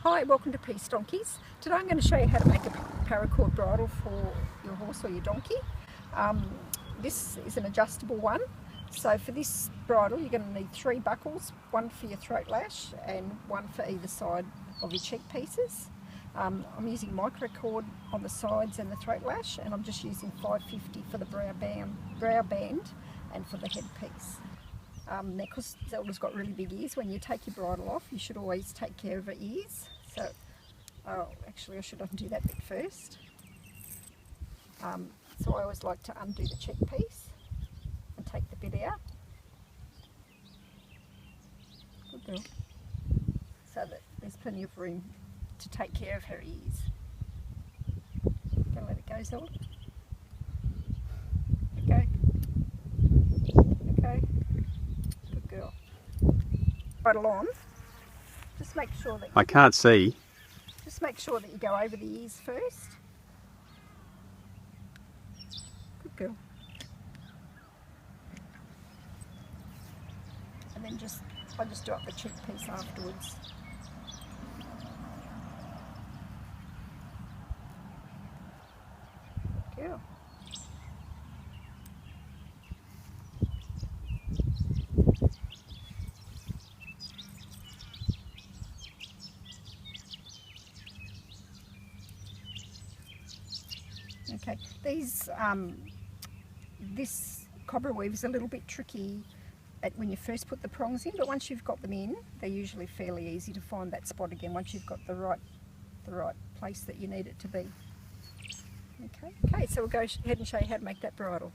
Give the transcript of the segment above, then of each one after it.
Hi, welcome to Peace Donkeys. Today I'm going to show you how to make a paracord bridle for your horse or your donkey. This is an adjustable one. So for this bridle you're going to need 3 buckles, one for your throat lash and one for either side of your cheek pieces. I'm using microcord on the sides and the throat lash, and I'm just using 550 for the Browband and for the headpiece. Now, because Zelda's got really big ears, when you take your bridle off you should always take care of her ears. So, actually I should undo that bit first. So I always like to undo the cheek piece and take the bit out. Good girl. So that there's plenty of room to take care of her ears. Gonna let it go, Zelda? Okay. Okay. Good girl. Bridle on. Just make sure that I can't see. Just make sure that you go over the ears first. Good girl. And then I just do up the cheek piece afterwards. Good girl. Okay, this cobra weave is a little bit tricky when you first put the prongs in, but once you've got them in, they're usually fairly easy to find that spot again once you've got the right place that you need it to be. Okay, so we'll go ahead and show you how to make that bridle.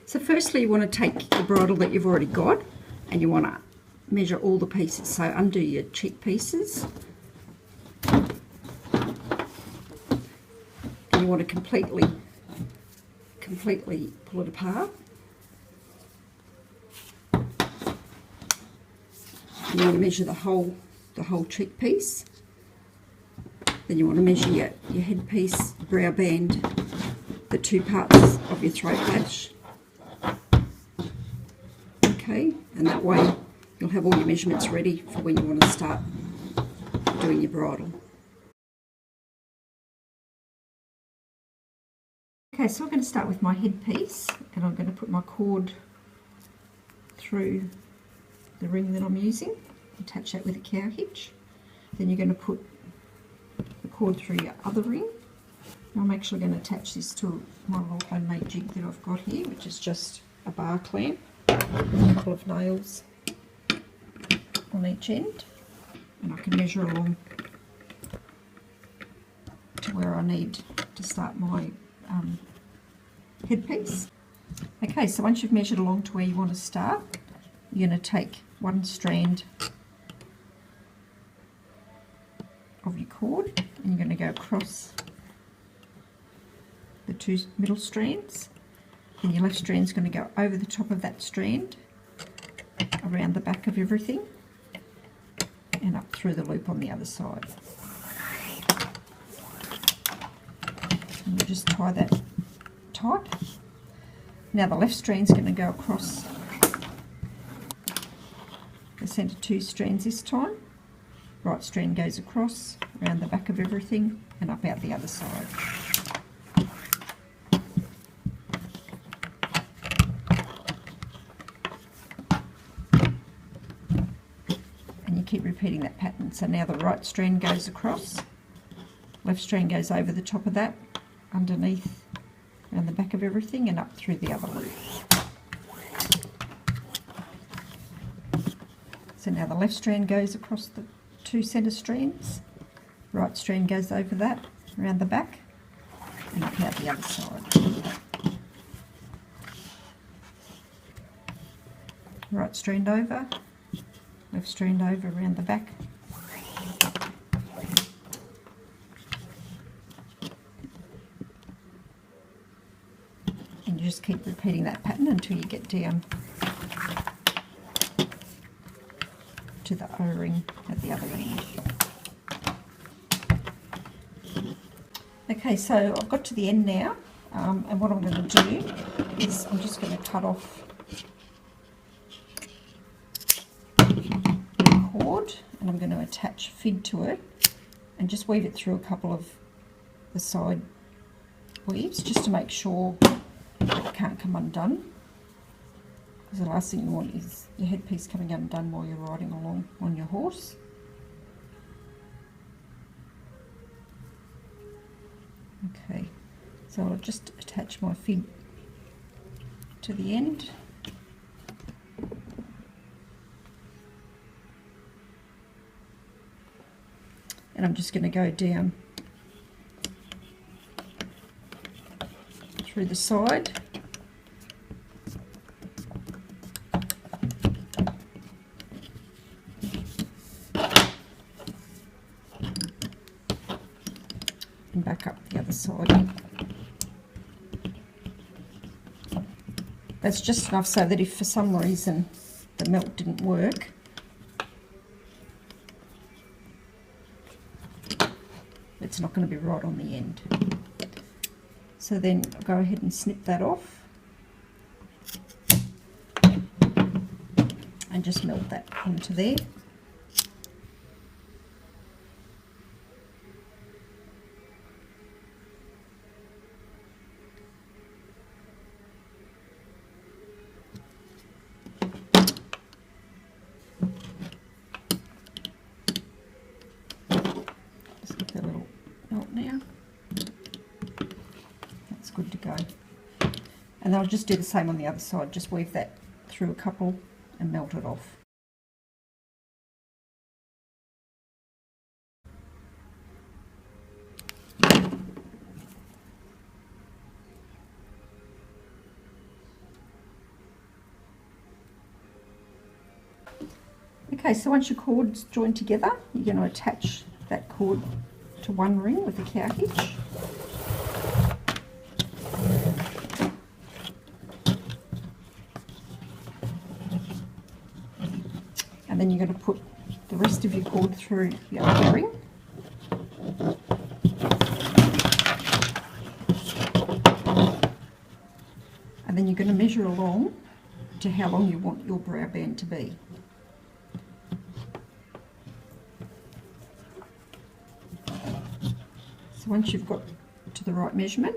So firstly you want to take the bridle that you've already got and you want to measure all the pieces. So undo your cheek pieces. And you want to completely pull it apart. And you want to measure the whole cheek piece. Then you want to measure your headpiece, brow band, the 2 parts of your throat lash. Okay, and that way you'll have all your measurements ready for when you want to start doing your bridle. Okay, so I'm going to start with my headpiece, and I'm going to put my cord through the ring that I'm using, attach that with a cow hitch. Then you're going to put the cord through your other ring. Now I'm actually going to attach this to my little homemade jig that I've got here, which is just a bar clamp, a couple of nails on each end, and I can measure along to where I need to start my headpiece. Okay, so once you've measured along to where you want to start, you're going to take one strand of your cord and you're going to go across the 2 middle strands, and your left strand is going to go over the top of that strand, around the back of everything, and up through the loop on the other side. And you just tie that tight. Now the left strand is going to go across the centre 2 strands this time. Right strand goes across, around the back of everything, and up out the other side. Keep repeating that pattern. So now the right strand goes across, left strand goes over the top of that, underneath, around the back of everything, and up through the other loop. So now the left strand goes across the 2 centre strands, right strand goes over that, around the back, and up out the other side. Right strand over, left strand over around the back, and you just keep repeating that pattern until you get down to the O-ring at the other end. Okay, so I've got to the end now, And what I'm going to do is I'm just going to cut off the cord, and I'm going to attach fid to it and just weave it through a couple of the side weaves just to make sure it can't come undone, because the last thing you want is your headpiece coming undone while you're riding along on your horse. Okay, so I'll just attach my fid to the end. And I'm just going to go down through the side. And back up the other side. That's just enough so that if for some reason the melt didn't work, it's not going to be right on the end. So then I'll go ahead and snip that off and just melt that onto there. Good to go. And I'll just do the same on the other side, just weave that through a couple and melt it off. Okay, so once your cord's joined together, you're going to attach that cord to one ring with a cow hitch. And then you're going to put the rest of your cord through the other ring. And then you're going to measure along to how long you want your brow band to be. So once you've got to the right measurement,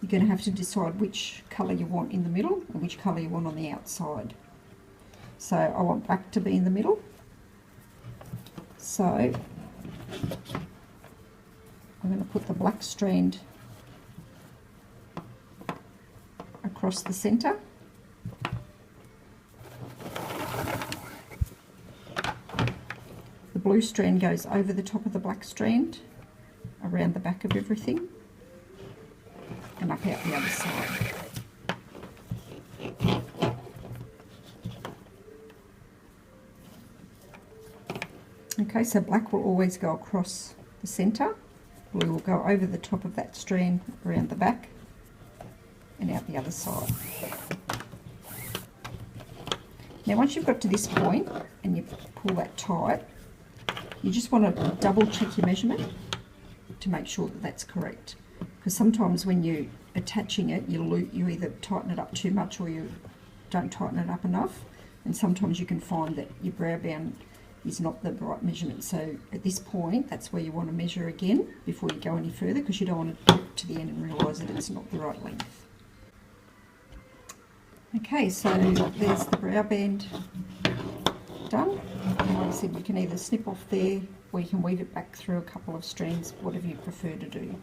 you're going to have to decide which colour you want in the middle and which colour you want on the outside. So I want black to be in the middle. So I'm going to put the black strand across the centre. The blue strand goes over the top of the black strand, around the back of everything, and up out the other side. Okay, so black will always go across the centre, blue will go over the top of that strand, around the back, and out the other side. Now once you've got to this point and you pull that tight, you just want to double check your measurement to make sure that that's correct, because sometimes when you're attaching it, you either tighten it up too much or you don't tighten it up enough, and sometimes you can find that your brow band is not the right measurement. So at this point, that's where you want to measure again before you go any further, because you don't want to get to the end and realise that it's not the right length. Okay, so there's the brow band done. And like I said, you can either snip off there or you can weave it back through a couple of strands, whatever you prefer to do.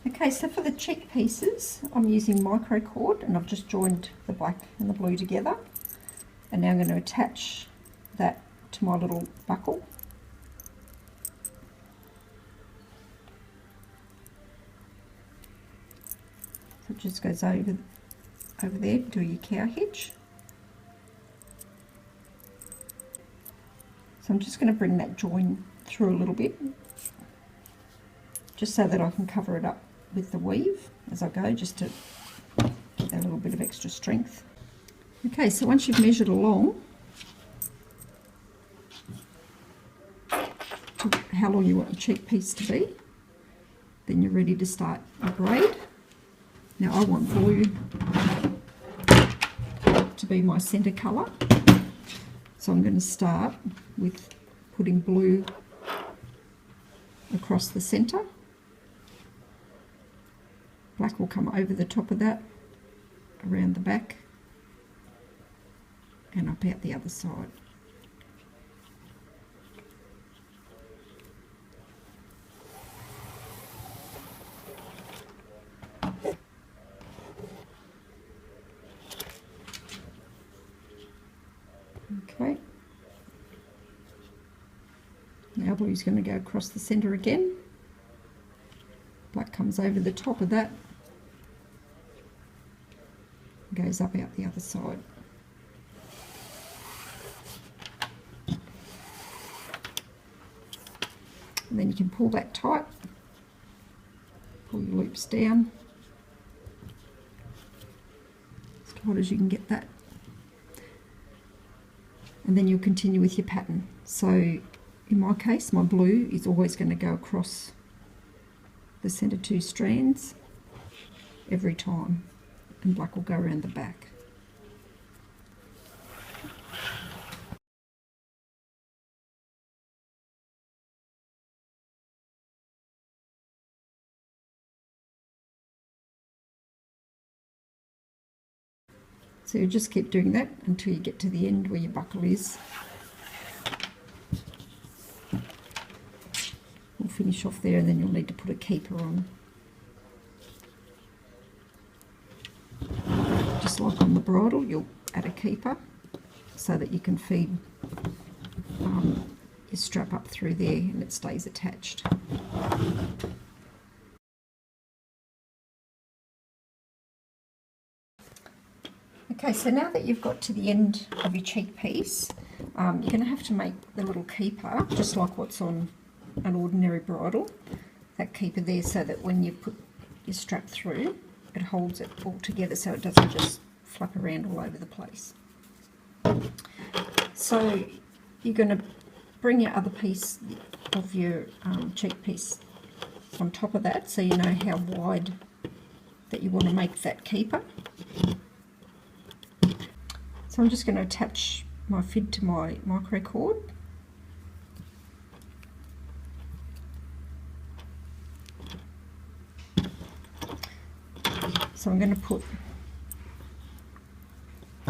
Okay, so for the cheek pieces, I'm using micro cord, and I've just joined the black and the blue together. And now I'm going to attach that to my little buckle. So it just goes over there to your cow hitch. So I'm just going to bring that join through a little bit, just so that I can cover it up with the weave as I go, just to get a little bit of extra strength. Okay, so once you've measured along, to how long you want the cheek piece to be. Then you're ready to start your braid. Now I want blue to be my centre colour, so I'm going to start with putting blue across the centre. Black will come over the top of that, around the back and up out the other side. Okay, now blue's going to go across the centre again. Black comes over the top of that, goes up out the other side. And then you can pull that tight, pull your loops down as tight as you can get that. And then you'll continue with your pattern. So in my case, my blue is always going to go across the centre two strands every time, and black will go around the back. So you just keep doing that until you get to the end where your buckle is. We'll finish off there, and then you'll need to put a keeper on. Just like on the bridle, you'll add a keeper so that you can feed your strap up through there and it stays attached. Okay, so now that you've got to the end of your cheek piece, you're going to have to make the little keeper, just like what's on an ordinary bridle, that keeper there, so that when you put your strap through, it holds it all together so it doesn't just flap around all over the place. So you're going to bring your other piece of your cheek piece on top of that, so you know how wide that you want to make that keeper. So I'm just going to attach my fid to my micro cord. So I'm going to put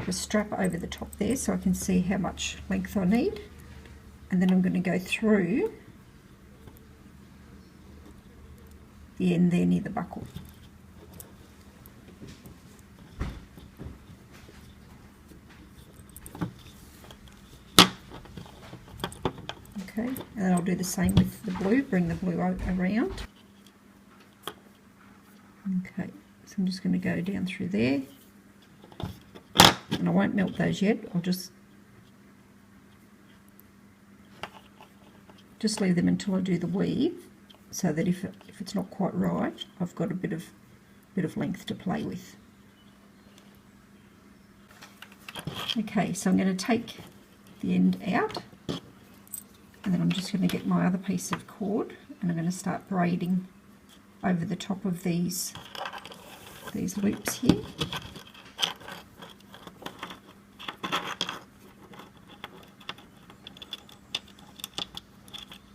the strap over the top there so I can see how much length I need, and then I'm going to go through the end there near the buckle. Okay, and then I'll do the same with the blue, bring the blue around. Okay, so I'm just going to go down through there, and I won't melt those yet. I'll just leave them until I do the weave, so that if it's not quite right, I've got a bit of length to play with. Okay, so I'm going to take the end out, and then I'm just going to get my other piece of cord, and I'm going to start braiding over the top of these loops here.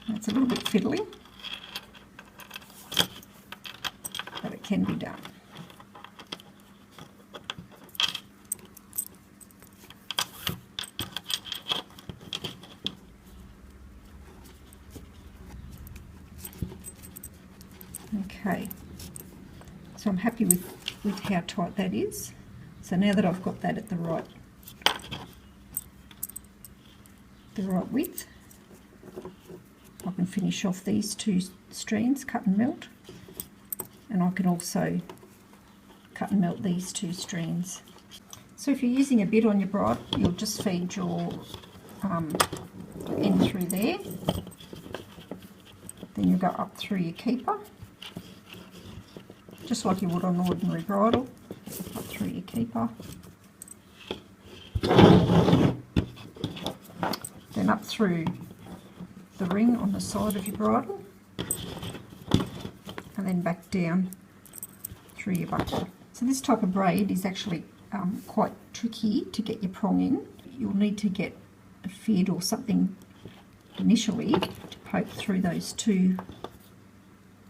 It's a little bit fiddly, but it can be done. Okay, so I'm happy with how tight that is. So now that I've got that at the right width, I can finish off these two strands, cut and melt, and I can also cut and melt these two strands. So if you're using a bit on your bridle, you'll just feed your end through there, then you'll go up through your keeper, just like you would on an ordinary bridle, up through your keeper, then up through the ring on the side of your bridle, and then back down through your buckle. So this type of braid is actually quite tricky to get your prong in. You'll need to get a fid or something initially to poke through those two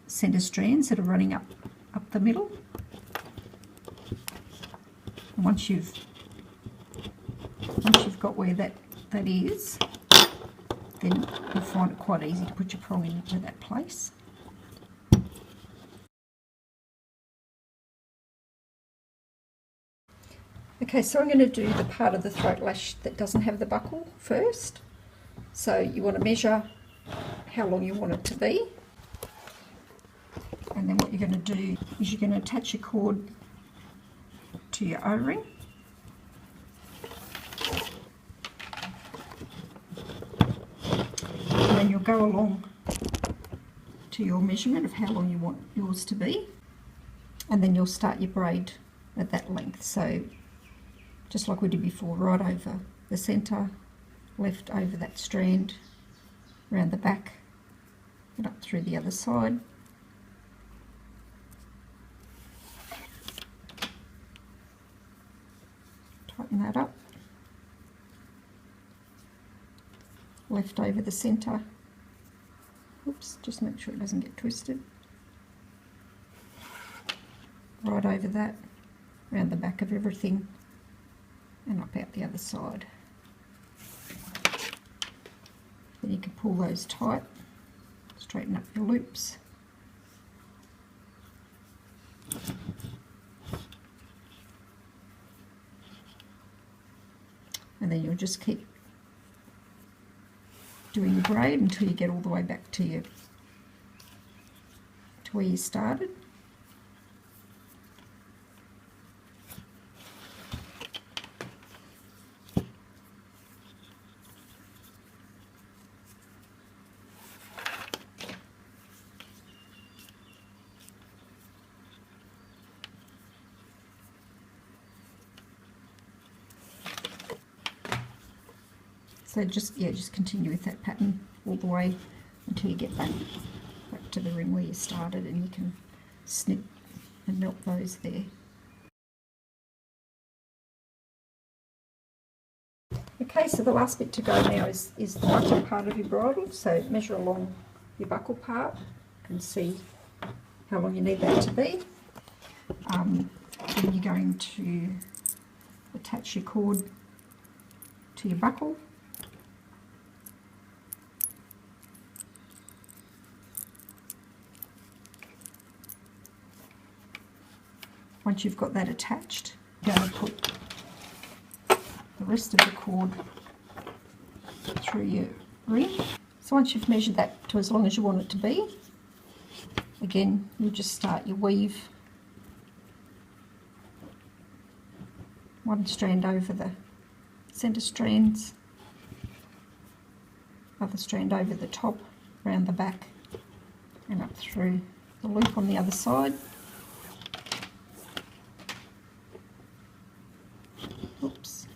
centre strands that are running up the middle. And once you've got where that is, then you'll find it quite easy to put your prong into that place. Okay, so I'm going to do the part of the throat lash that doesn't have the buckle first. So you want to measure how long you want it to be, and then what you're going to do is you're going to attach your cord to your O-ring, and then you'll go along to your measurement of how long you want yours to be, and then you'll start your braid at that length. So just like we did before, right over the centre, left over that strand, around the back and up through the other side. Tighten that up. Left over the centre. Oops, just make sure it doesn't get twisted. Right over that, around the back of everything, and up out the other side. Then you can pull those tight, straighten up your loops. And then you'll just keep doing your braid until you get all the way back to where you started. So just continue with that pattern all the way until you get back to the ring where you started, and you can snip and melt those there. Okay, so the last bit to go now is the buckle part of your bridle. So measure along your buckle part and see how long you need that to be. Then you're going to attach your cord to your buckle. Once you've got that attached, you're going to put the rest of the cord through your ring. So once you've measured that to as long as you want it to be, again, you'll just start your weave. One strand over the centre strands, other strand over the top, around the back, and up through the loop on the other side. Oops.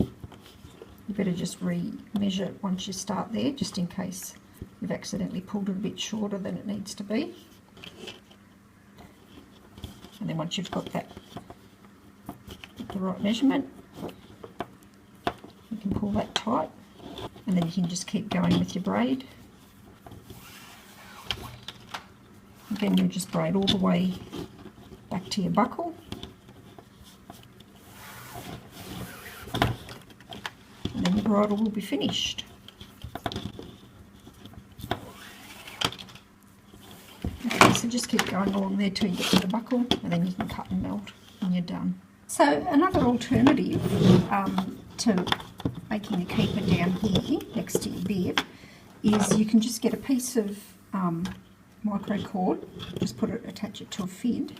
You better just re-measure it once you start there, just in case you've accidentally pulled it a bit shorter than it needs to be. And then once you've got that at the right measurement, you can pull that tight, and then you can just keep going with your braid. Again, you'll just braid all the way back to your buckle. And then the bridle will be finished. Okay, so just keep going along there till you get to the buckle, and then you can cut and melt and you're done. So another alternative to making a keeper down here next to your bib is you can just get a piece of micro cord, just attach it to a fid,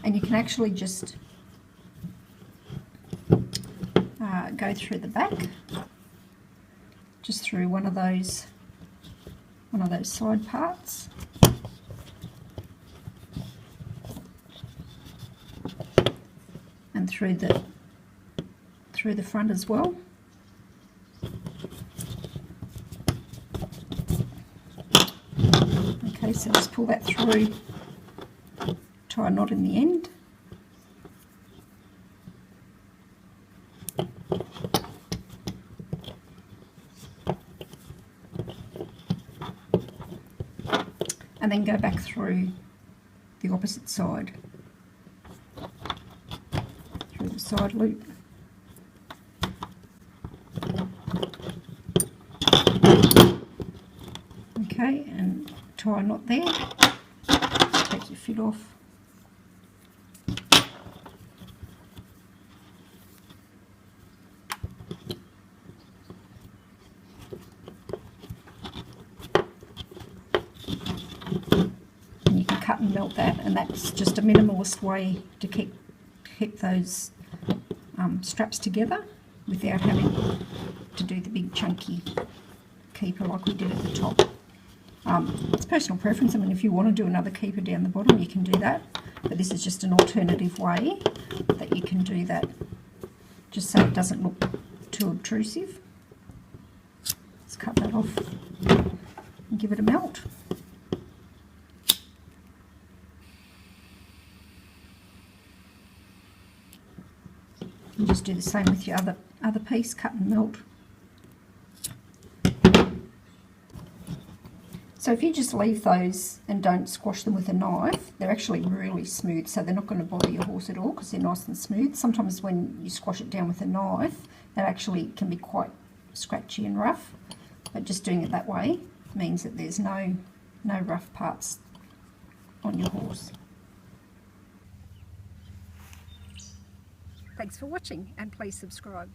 and you can actually just go through the back, just through one of those side parts, and through the front as well. Okay, so just pull that through, tie a knot in the end. And then go back through the opposite side, through the side loop. Okay, and tie a knot there. Take your fit off. And you can cut and melt that, and that's just a minimalist way to keep those straps together without having to do the big chunky keeper like we did at the top. It's personal preference. I mean, if you want to do another keeper down the bottom, you can do that, but this is just an alternative way that you can do that, just so it doesn't look too obtrusive. Let's cut that off and give it a melt. And just do the same with your other piece, cut and melt. So if you just leave those and don't squash them with a knife, they're actually really smooth, so they're not going to bother your horse at all because they're nice and smooth. Sometimes when you squash it down with a knife, it actually can be quite scratchy and rough, but just doing it that way means that there's no rough parts on your horse. Thanks for watching, and please subscribe.